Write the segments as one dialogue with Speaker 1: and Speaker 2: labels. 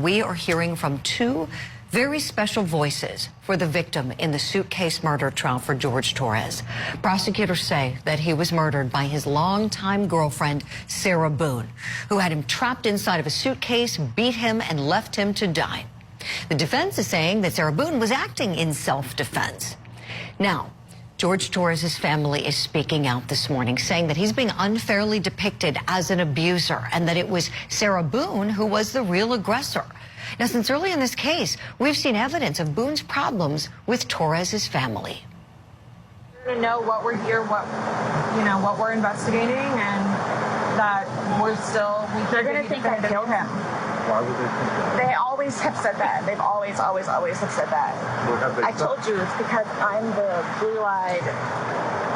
Speaker 1: We are hearing from two very special voices for the victim in the Suitcase murder trial for George Torres. Prosecutors say that he was murdered by his longtime girlfriend, Sarah Boone, who had him trapped inside of a suitcase, beat him, and left him to die. The defense is saying that Sarah Boone was acting in self-defense. Now, George Torres' family is speaking out this morning, saying that he's being unfairly depicted as an abuser and that it was Sarah Boone who was the real aggressor. Now, since early in this case, we've seen evidence of Boone's problems with Torres' family.
Speaker 2: To know what we're here, what we're investigating, and that they're going to think I killed him.
Speaker 3: Why would they think that?
Speaker 2: They always have said that. They've always have said that. I told you it's because I'm the blue-eyed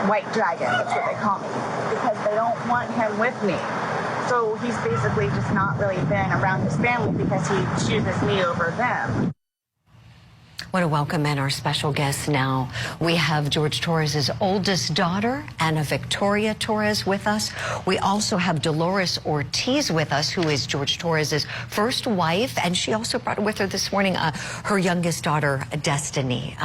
Speaker 2: white dragon. That's what they call me. Because they don't want him with me. So he's basically just not really been around his family because he chooses me over them.
Speaker 1: I want to welcome in our special guests now. We have George Torres' oldest daughter, Ana Victoria Torres, with us. We also have Dolores Ortiz with us, who is George Torres' first wife, and she also brought with her this morning her youngest daughter, Destiny.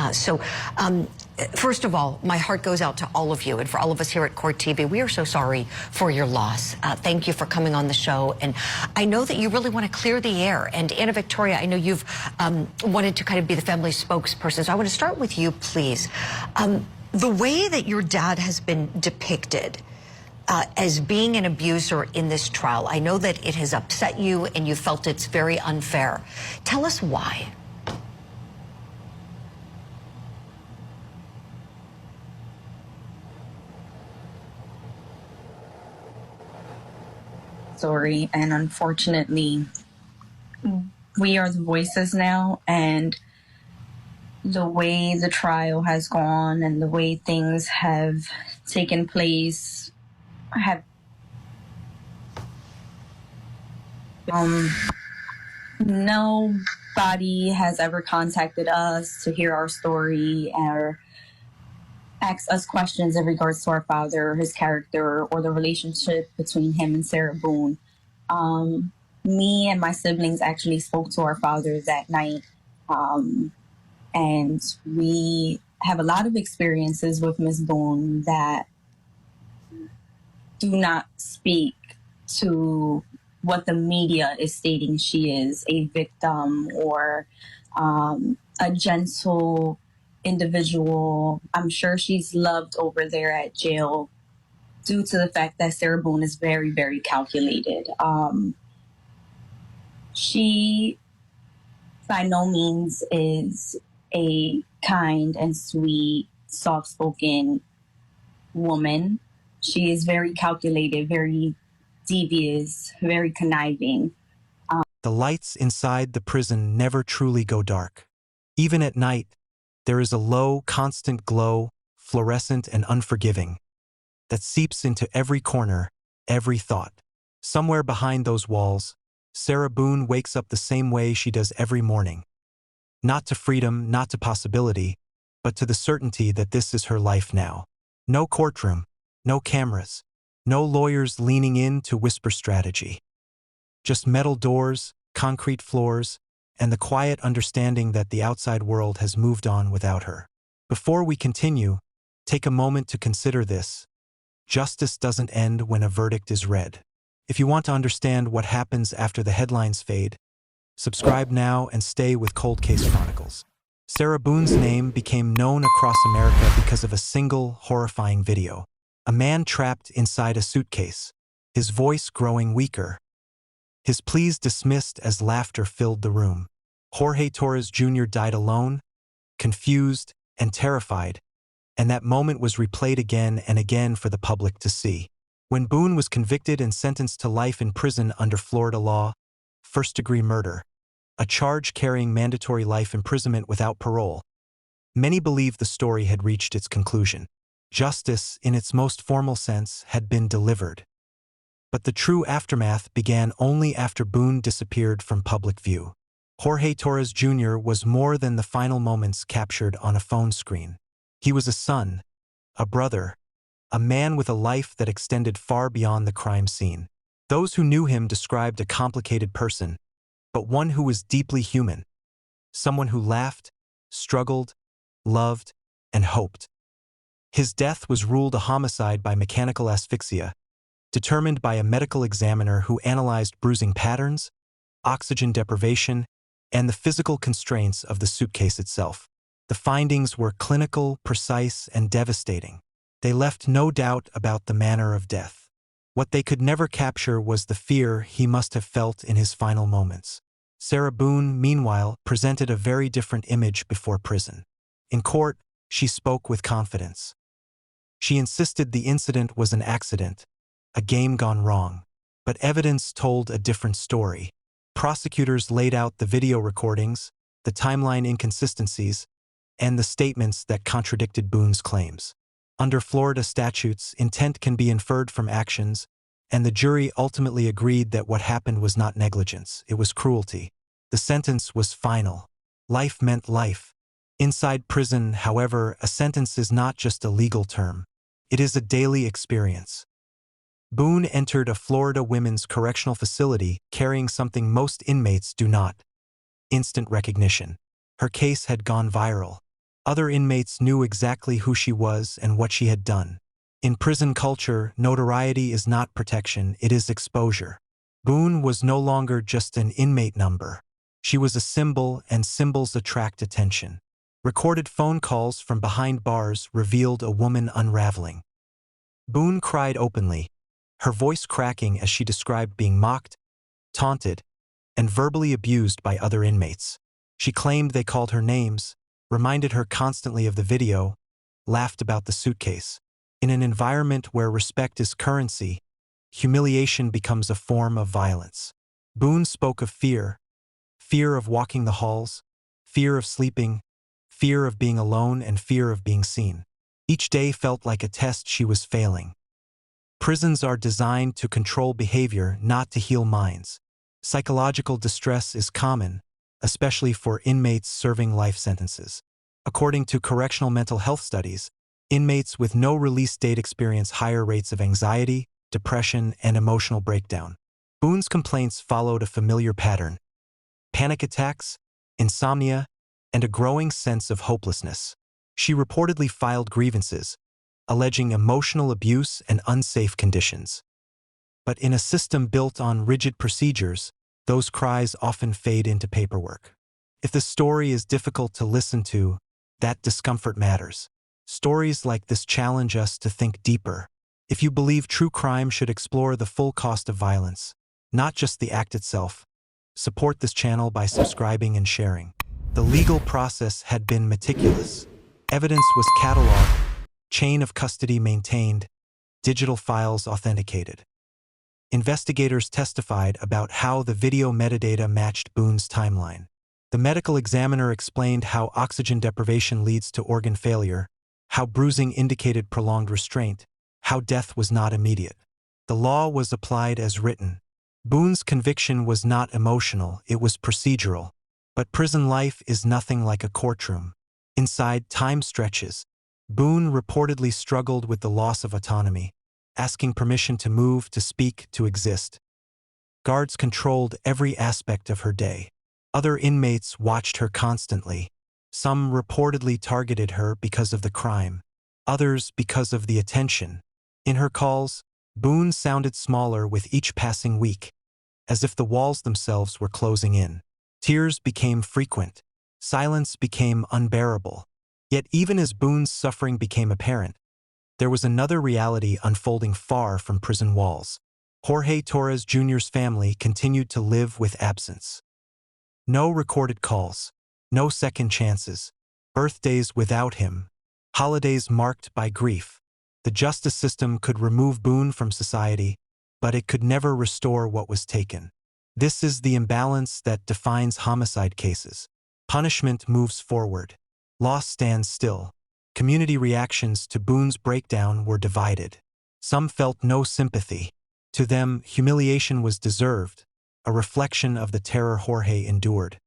Speaker 1: First of all, my heart goes out to all of you, and for all of us here at Court TV, we are so sorry for your loss. Thank you for coming on the show, and I know that you really want to clear the air. And Ana Victoria, I know you've wanted to kind of be the family spokesperson, so I want to start with you, please. The way that your dad has been depicted as being an abuser in this trial, I know that it has upset you and you felt it's very unfair. Tell us why.
Speaker 4: Story, and unfortunately we are the voices now, and the way the trial has gone and the way things have taken place have nobody has ever contacted us to hear our story or ask us questions in regards to our father, his character, or the relationship between him and Sarah Boone. Me and my siblings actually spoke to our father that night, and we have a lot of experiences with Miss Boone that do not speak to what the media is stating she is, a victim or a gentle individual. I'm sure she's loved over there at jail due to the fact that Sarah Boone is very, very calculated. She by no means is a kind and sweet, soft-spoken woman. She is very calculated, very devious, very conniving.
Speaker 5: The lights inside the prison never truly go dark. Even at night, there is a low, constant glow, fluorescent and unforgiving, that seeps into every corner, every thought. Somewhere behind those walls, Sarah Boone wakes up the same way she does every morning. Not to freedom, not to possibility, but to the certainty that this is her life now. No courtroom, no cameras, no lawyers leaning in to whisper strategy. Just metal doors, concrete floors, and the quiet understanding that the outside world has moved on without her. Before we continue, take a moment to consider this. Justice doesn't end when a verdict is read. If you want to understand what happens after the headlines fade, subscribe now and stay with Cold Case Chronicles. Sarah Boone's name became known across America because of a single, horrifying video. A man trapped inside a suitcase, his voice growing weaker, his pleas dismissed as laughter filled the room. Jorge Torres Jr. died alone, confused and terrified, and that moment was replayed again and again for the public to see. When Boone was convicted and sentenced to life in prison under Florida law, first-degree murder, a charge carrying mandatory life imprisonment without parole, many believed the story had reached its conclusion. Justice, in its most formal sense, had been delivered. But the true aftermath began only after Boone disappeared from public view. Jorge Torres Jr. was more than the final moments captured on a phone screen. He was a son, a brother, a man with a life that extended far beyond the crime scene. Those who knew him described a complicated person, but one who was deeply human, someone who laughed, struggled, loved, and hoped. His death was ruled a homicide by mechanical asphyxia, determined by a medical examiner who analyzed bruising patterns, oxygen deprivation, and the physical constraints of the suitcase itself. The findings were clinical, precise, and devastating. They left no doubt about the manner of death. What they could never capture was the fear he must have felt in his final moments. Sarah Boone, meanwhile, presented a very different image before prison. In court, she spoke with confidence. She insisted the incident was an accident, a game gone wrong. But evidence told a different story. Prosecutors laid out the video recordings, the timeline inconsistencies, and the statements that contradicted Boone's claims. Under Florida statutes, intent can be inferred from actions, and the jury ultimately agreed that what happened was not negligence, it was cruelty. The sentence was final. Life meant life. Inside prison, however, a sentence is not just a legal term. It is a daily experience. Boone entered a Florida women's correctional facility carrying something most inmates do not: instant recognition. Her case had gone viral. Other inmates knew exactly who she was and what she had done. In prison culture, notoriety is not protection, it is exposure. Boone was no longer just an inmate number. She was a symbol, and symbols attract attention. Recorded phone calls from behind bars revealed a woman unraveling. Boone cried openly, her voice cracking as she described being mocked, taunted, and verbally abused by other inmates. She claimed they called her names, reminded her constantly of the video, laughed about the suitcase. In an environment where respect is currency, humiliation becomes a form of violence. Boone spoke of fear of walking the halls, fear of sleeping, fear of being alone, and fear of being seen. Each day felt like a test she was failing. Prisons are designed to control behavior, not to heal minds. Psychological distress is common, especially for inmates serving life sentences. According to correctional mental health studies, inmates with no release date experience higher rates of anxiety, depression, and emotional breakdown. Boone's complaints followed a familiar pattern: panic attacks, insomnia, and a growing sense of hopelessness. She reportedly filed grievances, alleging emotional abuse and unsafe conditions. But in a system built on rigid procedures, those cries often fade into paperwork. If the story is difficult to listen to, that discomfort matters. Stories like this challenge us to think deeper. If you believe true crime should explore the full cost of violence, not just the act itself, support this channel by subscribing and sharing. The legal process had been meticulous. Evidence was cataloged, chain of custody maintained, digital files authenticated. Investigators testified about how the video metadata matched Boone's timeline. The medical examiner explained how oxygen deprivation leads to organ failure, how bruising indicated prolonged restraint, how death was not immediate. The law was applied as written. Boone's conviction was not emotional, it was procedural. But prison life is nothing like a courtroom. Inside, time stretches. Boone reportedly struggled with the loss of autonomy, asking permission to move, to speak, to exist. Guards controlled every aspect of her day. Other inmates watched her constantly. Some reportedly targeted her because of the crime, others because of the attention. In her calls, Boone sounded smaller with each passing week, as if the walls themselves were closing in. Tears became frequent. Silence became unbearable. Yet even as Boone's suffering became apparent, there was another reality unfolding far from prison walls. Jorge Torres Jr.'s family continued to live with absence. No recorded calls, no second chances, birthdays without him, holidays marked by grief. The justice system could remove Boone from society, but it could never restore what was taken. This is the imbalance that defines homicide cases. Punishment moves forward. Law stands still. Community reactions to Boone's breakdown were divided. Some felt no sympathy. To them, humiliation was deserved, a reflection of the terror Jorge endured.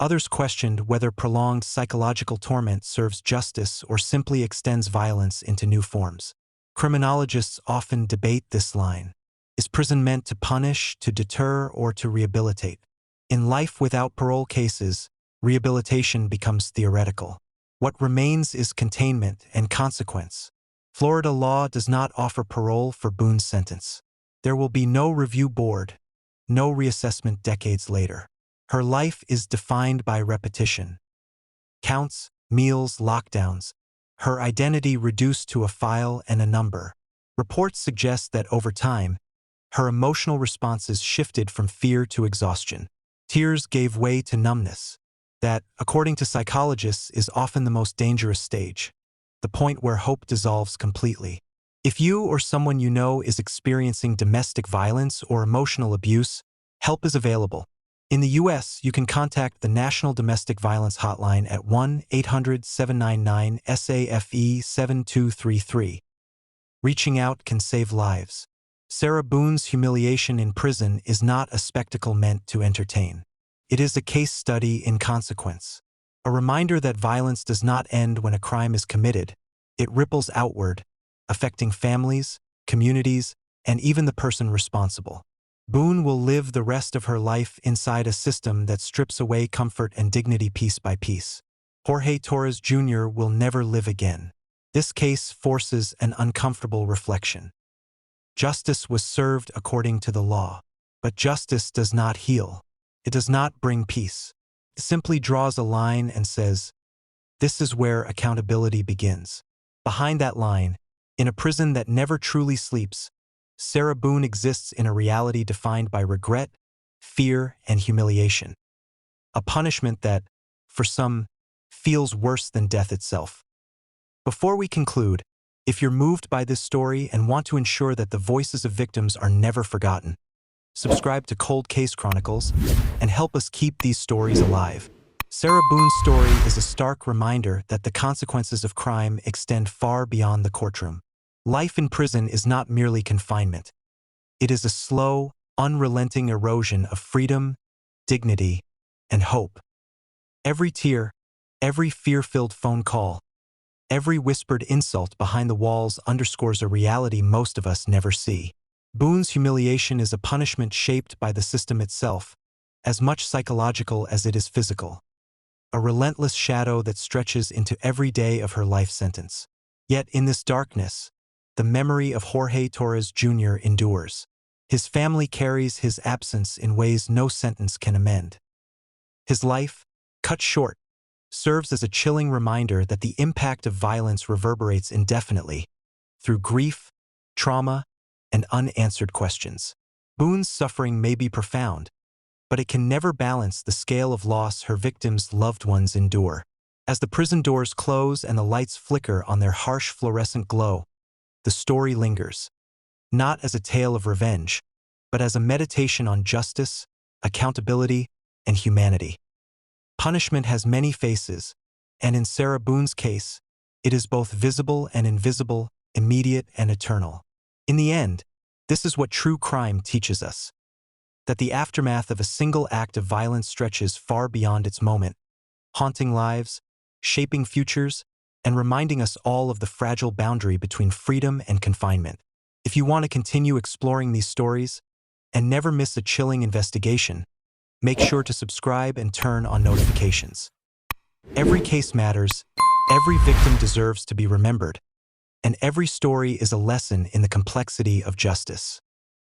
Speaker 5: Others questioned whether prolonged psychological torment serves justice or simply extends violence into new forms. Criminologists often debate this line. Is prison meant to punish, to deter, or to rehabilitate? In life without parole cases, rehabilitation becomes theoretical. What remains is containment and consequence. Florida law does not offer parole for Boone's sentence. There will be no review board, no reassessment decades later. Her life is defined by repetition. Counts, meals, lockdowns. Her identity reduced to a file and a number. Reports suggest that over time, her emotional responses shifted from fear to exhaustion. Tears gave way to numbness. That, according to psychologists, is often the most dangerous stage, the point where hope dissolves completely. If you or someone you know is experiencing domestic violence or emotional abuse, help is available. In the U.S., you can contact the National Domestic Violence Hotline at 1-800-799-SAFE-7233. Reaching out can save lives. Sarah Boone's humiliation in prison is not a spectacle meant to entertain. It is a case study in consequence. A reminder that violence does not end when a crime is committed. It ripples outward, affecting families, communities, and even the person responsible. Boone will live the rest of her life inside a system that strips away comfort and dignity piece by piece. Jorge Torres Jr. will never live again. This case forces an uncomfortable reflection. Justice was served according to the law, but justice does not heal. It does not bring peace. It simply draws a line and says, this is where accountability begins. Behind that line, in a prison that never truly sleeps, Sarah Boone exists in a reality defined by regret, fear, and humiliation. A punishment that, for some, feels worse than death itself. Before we conclude, if you're moved by this story and want to ensure that the voices of victims are never forgotten, subscribe to Cold Case Chronicles and help us keep these stories alive. Sarah Boone's story is a stark reminder that the consequences of crime extend far beyond the courtroom. Life in prison is not merely confinement. It is a slow, unrelenting erosion of freedom, dignity, and hope. Every tear, every fear-filled phone call, every whispered insult behind the walls underscores a reality most of us never see. Boone's humiliation is a punishment shaped by the system itself, as much psychological as it is physical. A relentless shadow that stretches into every day of her life sentence. Yet in this darkness, the memory of Jorge Torres Jr. endures. His family carries his absence in ways no sentence can amend. His life, cut short, serves as a chilling reminder that the impact of violence reverberates indefinitely through grief, trauma, and unanswered questions. Boone's suffering may be profound, but it can never balance the scale of loss her victims' loved ones endure. As the prison doors close and the lights flicker on their harsh fluorescent glow, the story lingers, not as a tale of revenge, but as a meditation on justice, accountability, and humanity. Punishment has many faces, and in Sarah Boone's case, it is both visible and invisible, immediate and eternal. In the end, this is what true crime teaches us: that the aftermath of a single act of violence stretches far beyond its moment, haunting lives, shaping futures, and reminding us all of the fragile boundary between freedom and confinement. If you want to continue exploring these stories and never miss a chilling investigation, make sure to subscribe and turn on notifications. Every case matters, every victim deserves to be remembered, and every story is a lesson in the complexity of justice.